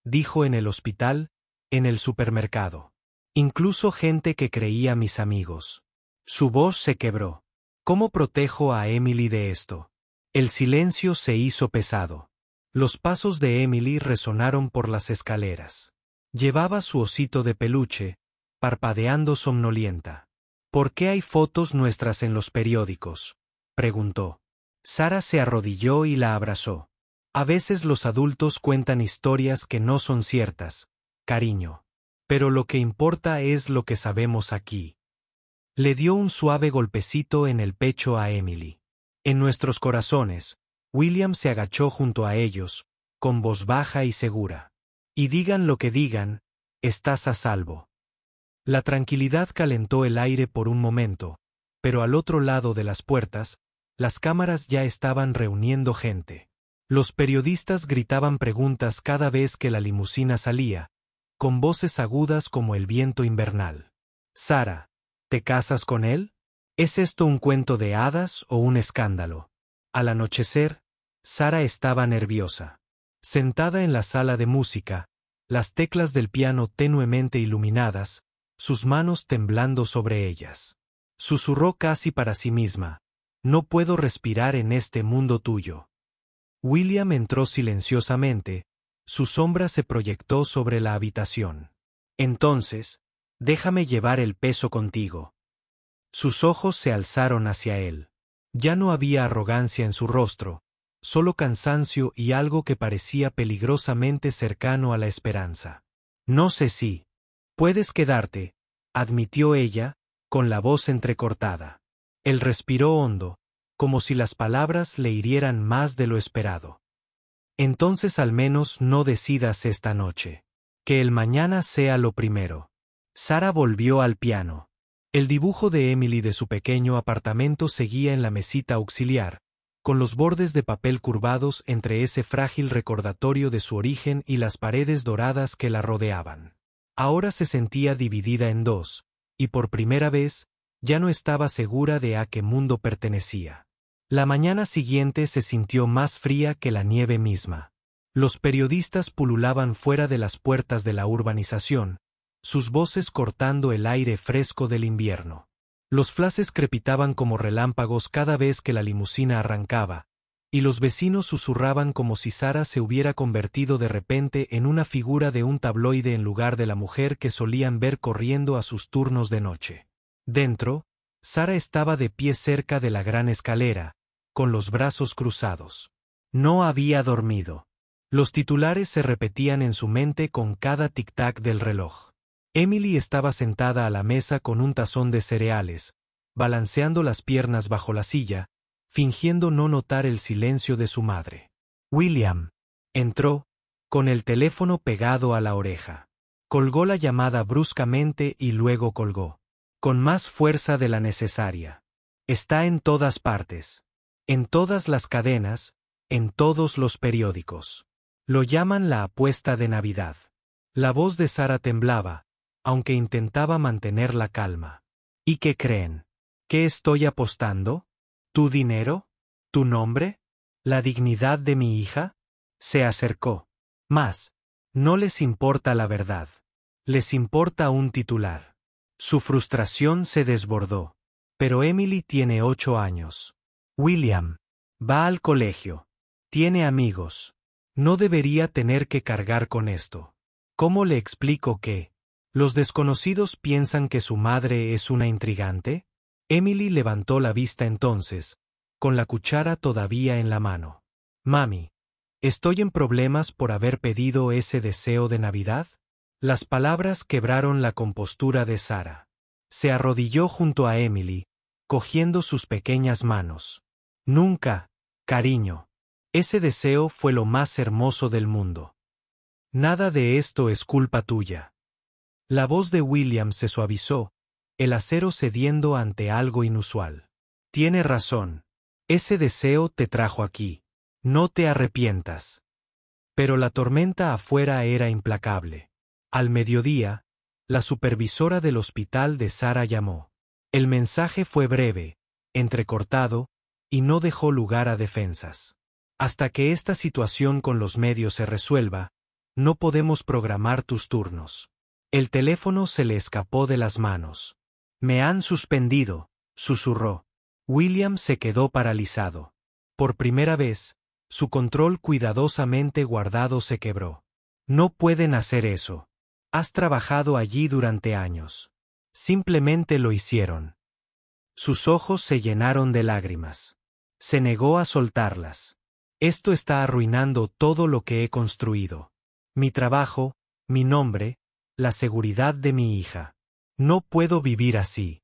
dijo en el hospital, en el supermercado. Incluso gente que creía mis amigos. Su voz se quebró. ¿Cómo protejo a Emily de esto? El silencio se hizo pesado. Los pasos de Emily resonaron por las escaleras. Llevaba su osito de peluche, parpadeando somnolienta. ¿Por qué hay fotos nuestras en los periódicos?, preguntó. Sara se arrodilló y la abrazó. A veces los adultos cuentan historias que no son ciertas, cariño. Pero lo que importa es lo que sabemos aquí. Le dio un suave golpecito en el pecho a Emily. En nuestros corazones, William se agachó junto a ellos, con voz baja y segura. Y digan lo que digan, estás a salvo. La tranquilidad calentó el aire por un momento, pero al otro lado de las puertas, las cámaras ya estaban reuniendo gente. Los periodistas gritaban preguntas cada vez que la limusina salía, con voces agudas como el viento invernal. Sara, ¿te casas con él? ¿Es esto un cuento de hadas o un escándalo? Al anochecer, Sara estaba nerviosa. Sentada en la sala de música, las teclas del piano tenuemente iluminadas, sus manos temblando sobre ellas. Susurró casi para sí misma: no puedo respirar en este mundo tuyo. William entró silenciosamente, su sombra se proyectó sobre la habitación. Entonces, déjame llevar el peso contigo. Sus ojos se alzaron hacia él. Ya no había arrogancia en su rostro, solo cansancio y algo que parecía peligrosamente cercano a la esperanza. No sé si puedes quedarte, admitió ella, con la voz entrecortada. Él respiró hondo, como si las palabras le hirieran más de lo esperado. Entonces al menos no decidas esta noche. Que el mañana sea lo primero. Sara volvió al piano. El dibujo de Emily de su pequeño apartamento seguía en la mesita auxiliar, con los bordes de papel curvados entre ese frágil recordatorio de su origen y las paredes doradas que la rodeaban. Ahora se sentía dividida en dos, y por primera vez, ya no estaba segura de a qué mundo pertenecía. La mañana siguiente se sintió más fría que la nieve misma. Los periodistas pululaban fuera de las puertas de la urbanización, sus voces cortando el aire fresco del invierno. Los flashes crepitaban como relámpagos cada vez que la limusina arrancaba, y los vecinos susurraban como si Sara se hubiera convertido de repente en una figura de un tabloide en lugar de la mujer que solían ver corriendo a sus turnos de noche. Dentro, Sara estaba de pie cerca de la gran escalera, con los brazos cruzados. No había dormido. Los titulares se repetían en su mente con cada tic-tac del reloj. Emily estaba sentada a la mesa con un tazón de cereales, balanceando las piernas bajo la silla, fingiendo no notar el silencio de su madre. William entró, con el teléfono pegado a la oreja. Colgó la llamada bruscamente y luego colgó. Con más fuerza de la necesaria. Está en todas partes. En todas las cadenas, en todos los periódicos. Lo llaman la apuesta de Navidad. La voz de Sara temblaba, aunque intentaba mantener la calma. ¿Y qué creen? ¿Qué estoy apostando? ¿Tu dinero? ¿Tu nombre? ¿La dignidad de mi hija? Se acercó. Más. No les importa la verdad. Les importa un titular. Su frustración se desbordó. Pero Emily tiene 8 años. William va al colegio. Tiene amigos. No debería tener que cargar con esto. ¿Cómo le explico que los desconocidos piensan que su madre es una intrigante? Emily levantó la vista entonces, con la cuchara todavía en la mano. Mami, ¿estoy en problemas por haber pedido ese deseo de Navidad? Las palabras quebraron la compostura de Sara. Se arrodilló junto a Emily, cogiendo sus pequeñas manos. Nunca, cariño. Ese deseo fue lo más hermoso del mundo. Nada de esto es culpa tuya. La voz de William se suavizó, el acero cediendo ante algo inusual. Tiene razón. Ese deseo te trajo aquí. No te arrepientas. Pero la tormenta afuera era implacable. Al mediodía, la supervisora del hospital de Sara llamó. El mensaje fue breve, entrecortado, y no dejó lugar a defensas. Hasta que esta situación con los medios se resuelva, no podemos programar tus turnos. El teléfono se le escapó de las manos. Me han suspendido, susurró. William se quedó paralizado. Por primera vez, su control cuidadosamente guardado se quebró. No pueden hacer eso. Has trabajado allí durante años. Simplemente lo hicieron. Sus ojos se llenaron de lágrimas. Se negó a soltarlas. Esto está arruinando todo lo que he construido. Mi trabajo, mi nombre, la seguridad de mi hija. No puedo vivir así.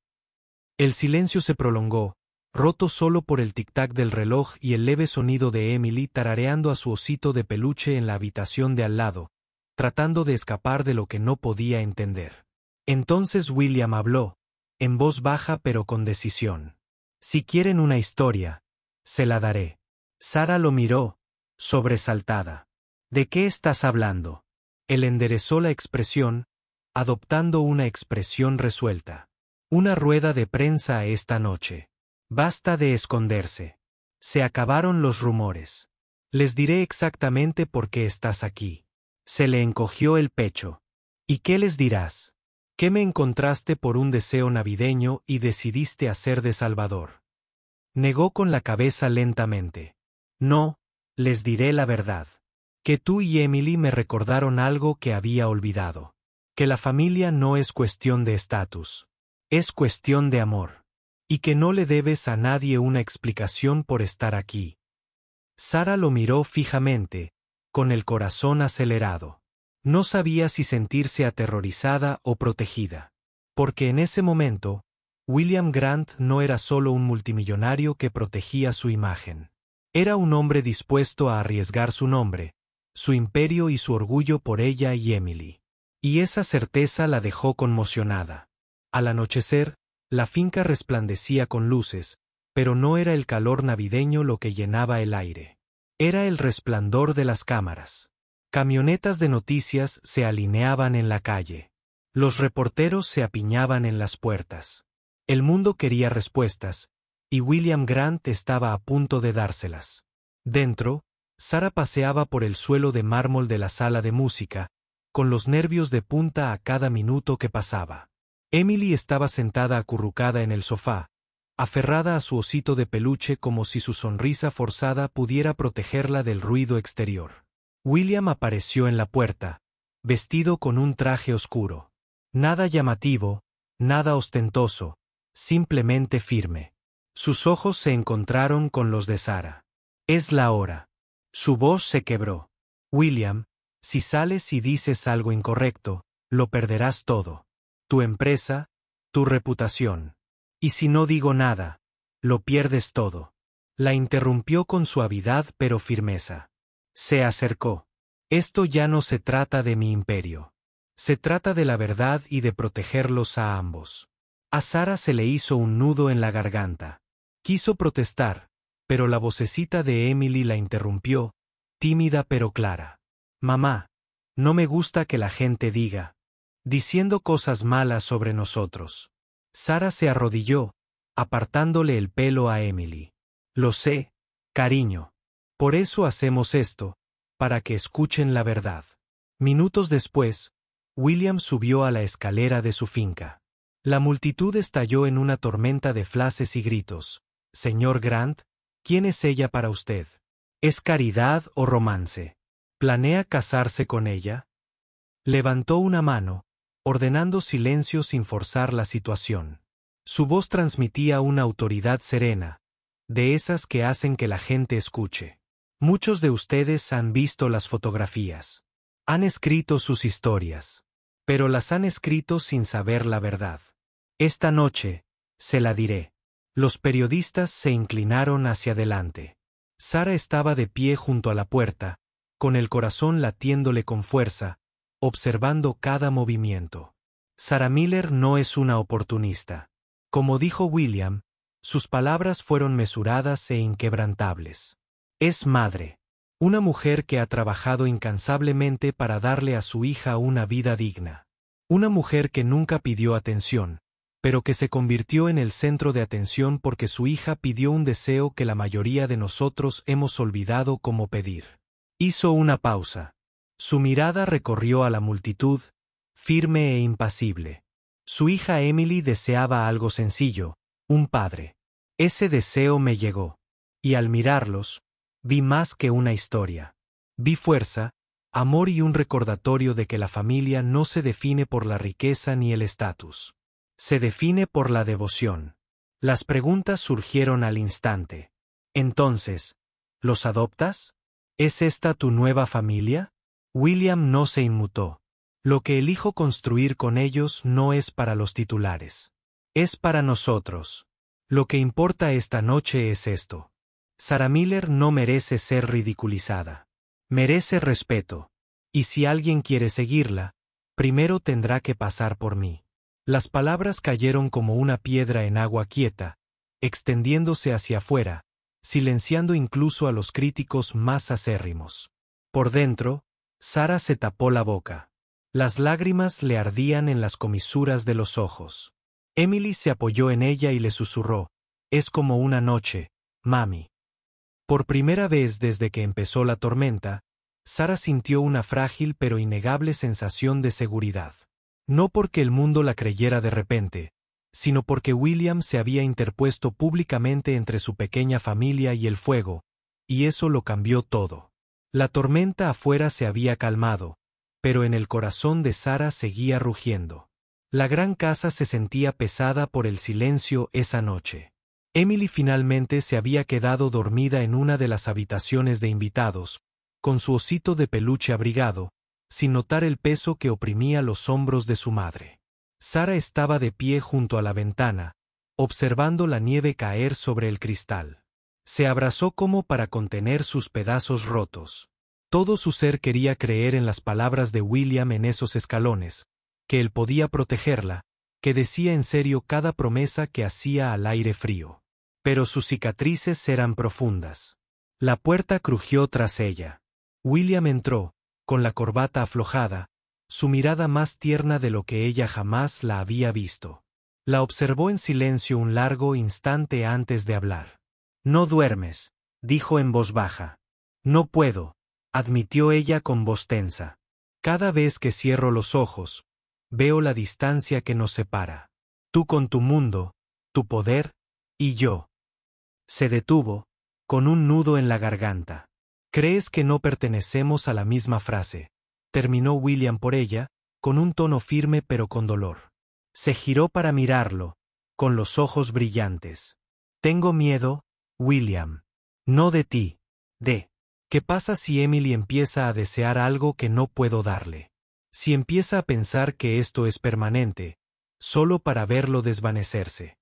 El silencio se prolongó, roto solo por el tic-tac del reloj y el leve sonido de Emily tarareando a su osito de peluche en la habitación de al lado, tratando de escapar de lo que no podía entender. Entonces William habló, en voz baja pero con decisión. Si quieren una historia, se la daré. Sara lo miró, sobresaltada. ¿De qué estás hablando? Él enderezó la expresión, adoptando una expresión resuelta. Una rueda de prensa esta noche. Basta de esconderse. Se acabaron los rumores. Les diré exactamente por qué estás aquí. Se le encogió el pecho. ¿Y qué les dirás? ¿Qué me encontraste por un deseo navideño y decidiste hacer de Salvador? Negó con la cabeza lentamente. No, les diré la verdad. Que tú y Emily me recordaron algo que había olvidado. Que la familia no es cuestión de estatus. Es cuestión de amor. Y que no le debes a nadie una explicación por estar aquí. Sara lo miró fijamente, con el corazón acelerado. No sabía si sentirse aterrorizada o protegida. Porque en ese momento, William Grant no era solo un multimillonario que protegía su imagen. Era un hombre dispuesto a arriesgar su nombre, su imperio y su orgullo por ella y Emily. Y esa certeza la dejó conmocionada. Al anochecer, la finca resplandecía con luces, pero no era el calor navideño lo que llenaba el aire. Era el resplandor de las cámaras. Camionetas de noticias se alineaban en la calle. Los reporteros se apiñaban en las puertas. El mundo quería respuestas, y William Grant estaba a punto de dárselas. Dentro, Sara paseaba por el suelo de mármol de la sala de música, con los nervios de punta a cada minuto que pasaba. Emily estaba sentada acurrucada en el sofá, aferrada a su osito de peluche como si su sonrisa forzada pudiera protegerla del ruido exterior. William apareció en la puerta, vestido con un traje oscuro. Nada llamativo, nada ostentoso, simplemente firme. Sus ojos se encontraron con los de Sara. Es la hora. Su voz se quebró. William, si sales y dices algo incorrecto, lo perderás todo. Tu empresa, tu reputación. Y si no digo nada, lo pierdes todo. La interrumpió con suavidad pero firmeza. Se acercó. Esto ya no se trata de mi imperio. Se trata de la verdad y de protegerlos a ambos. A Sara se le hizo un nudo en la garganta. Quiso protestar, pero la vocecita de Emily la interrumpió, tímida pero clara. Mamá, no me gusta que la gente diga, diciendo cosas malas sobre nosotros. Sara se arrodilló, apartándole el pelo a Emily. Lo sé, cariño. Por eso hacemos esto, para que escuchen la verdad. Minutos después, William subió a la escalera de su finca. La multitud estalló en una tormenta de frases y gritos. Señor Grant, ¿quién es ella para usted? ¿Es caridad o romance? ¿Planea casarse con ella? Levantó una mano, ordenando silencio sin forzar la situación. Su voz transmitía una autoridad serena, de esas que hacen que la gente escuche. Muchos de ustedes han visto las fotografías. Han escrito sus historias. Pero las han escrito sin saber la verdad. Esta noche, se la diré. Los periodistas se inclinaron hacia adelante. Sara estaba de pie junto a la puerta, con el corazón latiéndole con fuerza, observando cada movimiento. Sarah Miller no es una oportunista. Como dijo William, sus palabras fueron mesuradas e inquebrantables. Es madre. Una mujer que ha trabajado incansablemente para darle a su hija una vida digna. Una mujer que nunca pidió atención, pero que se convirtió en el centro de atención porque su hija pidió un deseo que la mayoría de nosotros hemos olvidado cómo pedir. Hizo una pausa. Su mirada recorrió a la multitud, firme e impasible. Su hija Emily deseaba algo sencillo, un padre. Ese deseo me llegó. Y al mirarlos, vi más que una historia. Vi fuerza, amor y un recordatorio de que la familia no se define por la riqueza ni el estatus. Se define por la devoción. Las preguntas surgieron al instante. Entonces, ¿los adoptas? ¿Es esta tu nueva familia? William no se inmutó. Lo que elijo construir con ellos no es para los titulares. Es para nosotros. Lo que importa esta noche es esto. Sarah Miller no merece ser ridiculizada. Merece respeto. Y si alguien quiere seguirla, primero tendrá que pasar por mí. Las palabras cayeron como una piedra en agua quieta, extendiéndose hacia afuera, silenciando incluso a los críticos más acérrimos. Por dentro, Sara se tapó la boca. Las lágrimas le ardían en las comisuras de los ojos. Emily se apoyó en ella y le susurró: «Es como una noche, mami». Por primera vez desde que empezó la tormenta, Sara sintió una frágil pero innegable sensación de seguridad. No porque el mundo la creyera de repente, sino porque William se había interpuesto públicamente entre su pequeña familia y el fuego, y eso lo cambió todo. La tormenta afuera se había calmado, pero en el corazón de Sara seguía rugiendo. La gran casa se sentía pesada por el silencio esa noche. Emily finalmente se había quedado dormida en una de las habitaciones de invitados, con su osito de peluche abrigado, sin notar el peso que oprimía los hombros de su madre. Sara estaba de pie junto a la ventana, observando la nieve caer sobre el cristal. Se abrazó como para contener sus pedazos rotos. Todo su ser quería creer en las palabras de William en esos escalones, que él podía protegerla, que decía en serio cada promesa que hacía al aire frío. Pero sus cicatrices eran profundas. La puerta crujió tras ella. William entró, con la corbata aflojada, su mirada más tierna de lo que ella jamás la había visto. La observó en silencio un largo instante antes de hablar. «No duermes», dijo en voz baja. «No puedo», admitió ella con voz tensa. «Cada vez que cierro los ojos, veo la distancia que nos separa. Tú con tu mundo, tu poder, y yo». Se detuvo, con un nudo en la garganta. «¿Crees que no pertenecemos a la misma frase?», terminó William por ella, con un tono firme pero con dolor. Se giró para mirarlo, con los ojos brillantes. «Tengo miedo, William. No de ti. De. ¿Qué pasa si Emily empieza a desear algo que no puedo darle? Si empieza a pensar que esto es permanente, solo para verlo desvanecerse».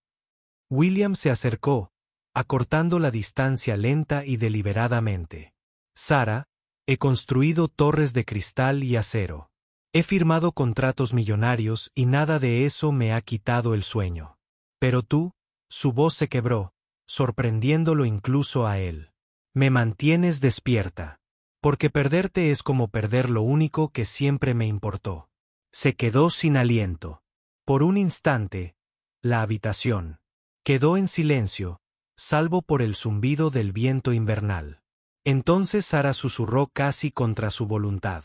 William se acercó, acortando la distancia lenta y deliberadamente. «Sara, he construido torres de cristal y acero. He firmado contratos millonarios y nada de eso me ha quitado el sueño. Pero tú», su voz se quebró, sorprendiéndolo incluso a él. «Me mantienes despierta. Porque perderte es como perder lo único que siempre me importó». Se quedó sin aliento. Por un instante, la habitación quedó en silencio, salvo por el zumbido del viento invernal. Entonces Sara susurró casi contra su voluntad: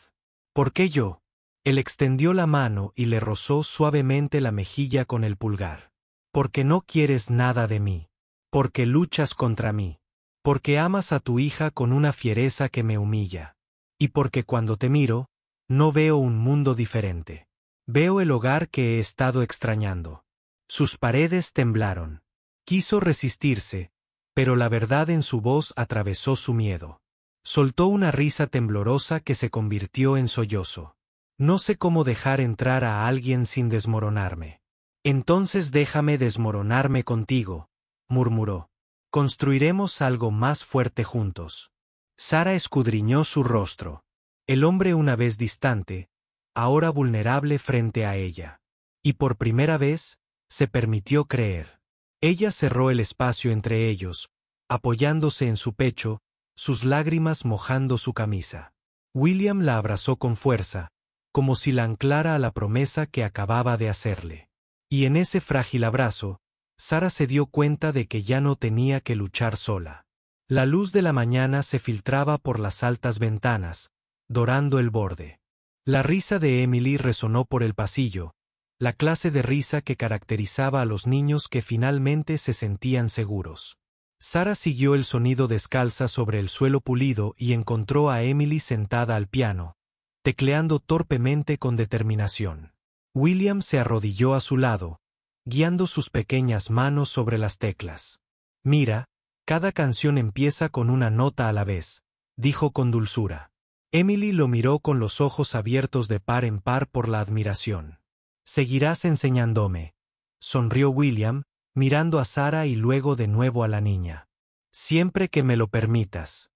«¿Por qué yo?». Él extendió la mano y le rozó suavemente la mejilla con el pulgar. «Porque no quieres nada de mí. Porque luchas contra mí. Porque amas a tu hija con una fiereza que me humilla. Y porque cuando te miro, no veo un mundo diferente. Veo el hogar que he estado extrañando». Sus paredes temblaron. Quiso resistirse, pero la verdad en su voz atravesó su miedo. Soltó una risa temblorosa que se convirtió en sollozo. «No sé cómo dejar entrar a alguien sin desmoronarme». «Entonces déjame desmoronarme contigo», murmuró. «Construiremos algo más fuerte juntos». Sara escudriñó su rostro. El hombre una vez distante, ahora vulnerable frente a ella. Y por primera vez, se permitió creer. Ella cerró el espacio entre ellos, apoyándose en su pecho, sus lágrimas mojando su camisa. William la abrazó con fuerza, como si la anclara a la promesa que acababa de hacerle. Y en ese frágil abrazo, Sara se dio cuenta de que ya no tenía que luchar sola. La luz de la mañana se filtraba por las altas ventanas, dorando el borde. La risa de Emily resonó por el pasillo, la clase de risa que caracterizaba a los niños que finalmente se sentían seguros. Sara siguió el sonido descalza sobre el suelo pulido y encontró a Emily sentada al piano, tecleando torpemente con determinación. William se arrodilló a su lado, guiando sus pequeñas manos sobre las teclas. «Mira, cada canción empieza con una nota a la vez», dijo con dulzura. Emily lo miró con los ojos abiertos de par en par por la admiración. «Seguirás enseñándome», sonrió William, mirando a Sara y luego de nuevo a la niña. «Siempre que me lo permitas».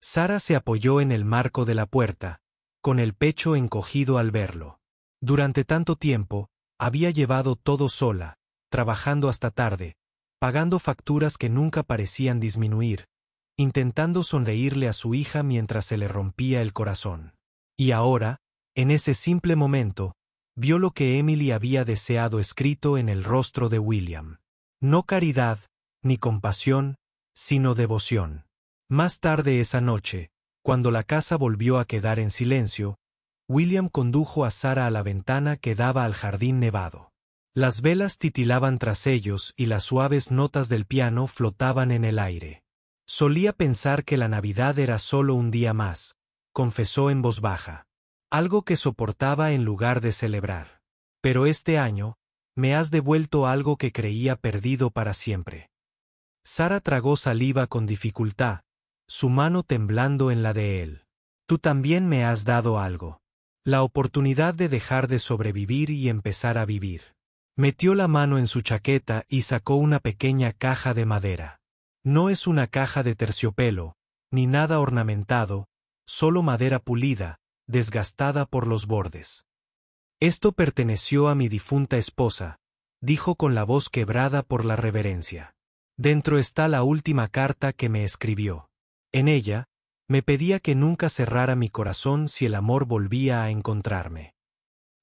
Sara se apoyó en el marco de la puerta, con el pecho encogido al verlo. Durante tanto tiempo, había llevado todo sola, trabajando hasta tarde, pagando facturas que nunca parecían disminuir, intentando sonreírle a su hija mientras se le rompía el corazón. Y ahora, en ese simple momento, vio lo que Emily había deseado escrito en el rostro de William. No caridad, ni compasión, sino devoción. Más tarde esa noche, cuando la casa volvió a quedar en silencio, William condujo a Sarah a la ventana que daba al jardín nevado. Las velas titilaban tras ellos y las suaves notas del piano flotaban en el aire. Solía pensar que la Navidad era solo un día más, confesó en voz baja. Algo que soportaba en lugar de celebrar. Pero este año, me has devuelto algo que creía perdido para siempre. Sarah tragó saliva con dificultad, su mano temblando en la de él. Tú también me has dado algo. La oportunidad de dejar de sobrevivir y empezar a vivir. Metió la mano en su chaqueta y sacó una pequeña caja de madera. No es una caja de terciopelo, ni nada ornamentado, solo madera pulida, desgastada por los bordes. Esto perteneció a mi difunta esposa, dijo con la voz quebrada por la reverencia. Dentro está la última carta que me escribió. En ella, me pedía que nunca cerrara mi corazón si el amor volvía a encontrarme.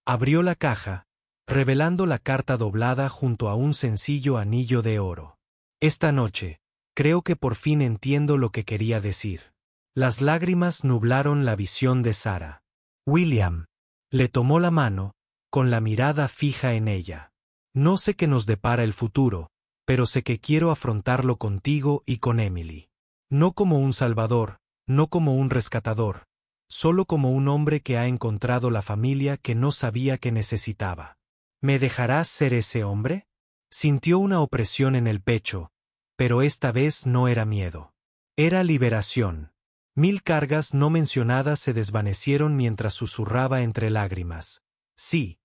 Abrió la caja, revelando la carta doblada junto a un sencillo anillo de oro. Esta noche, creo que por fin entiendo lo que quería decir. Las lágrimas nublaron la visión de Sarah. William le tomó la mano, con la mirada fija en ella. No sé qué nos depara el futuro, pero sé que quiero afrontarlo contigo y con Emily. No como un salvador, no como un rescatador, solo como un hombre que ha encontrado la familia que no sabía que necesitaba. ¿Me dejarás ser ese hombre? Sintió una opresión en el pecho, pero esta vez no era miedo. Era liberación. 1000 cargas no mencionadas se desvanecieron mientras susurraba entre lágrimas. Sí.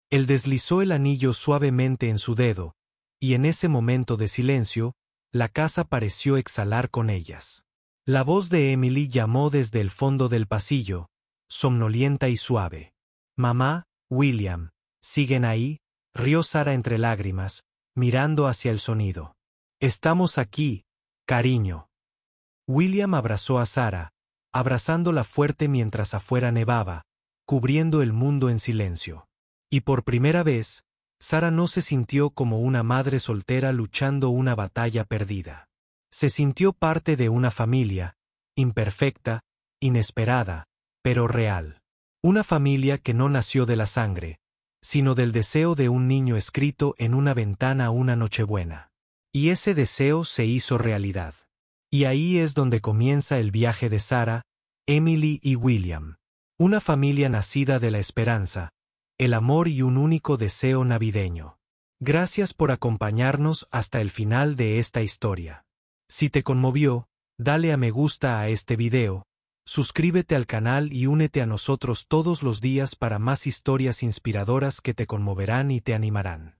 Él deslizó el anillo suavemente en su dedo, y en ese momento de silencio, la casa pareció exhalar con ellas. La voz de Emily llamó desde el fondo del pasillo, somnolienta y suave. Mamá, William, ¿siguen ahí? Rió Sarah entre lágrimas, mirando hacia el sonido. Estamos aquí, cariño. William abrazó a Sarah, abrazándola fuerte mientras afuera nevaba, cubriendo el mundo en silencio. Y por primera vez, Sarah no se sintió como una madre soltera luchando una batalla perdida. Se sintió parte de una familia, imperfecta, inesperada, pero real. Una familia que no nació de la sangre, sino del deseo de un niño escrito en una ventana una Nochebuena. Y ese deseo se hizo realidad. Y ahí es donde comienza el viaje de Sarah, Emily y William. Una familia nacida de la esperanza, el amor y un único deseo navideño. Gracias por acompañarnos hasta el final de esta historia. Si te conmovió, dale a me gusta a este video, suscríbete al canal y únete a nosotros todos los días para más historias inspiradoras que te conmoverán y te animarán.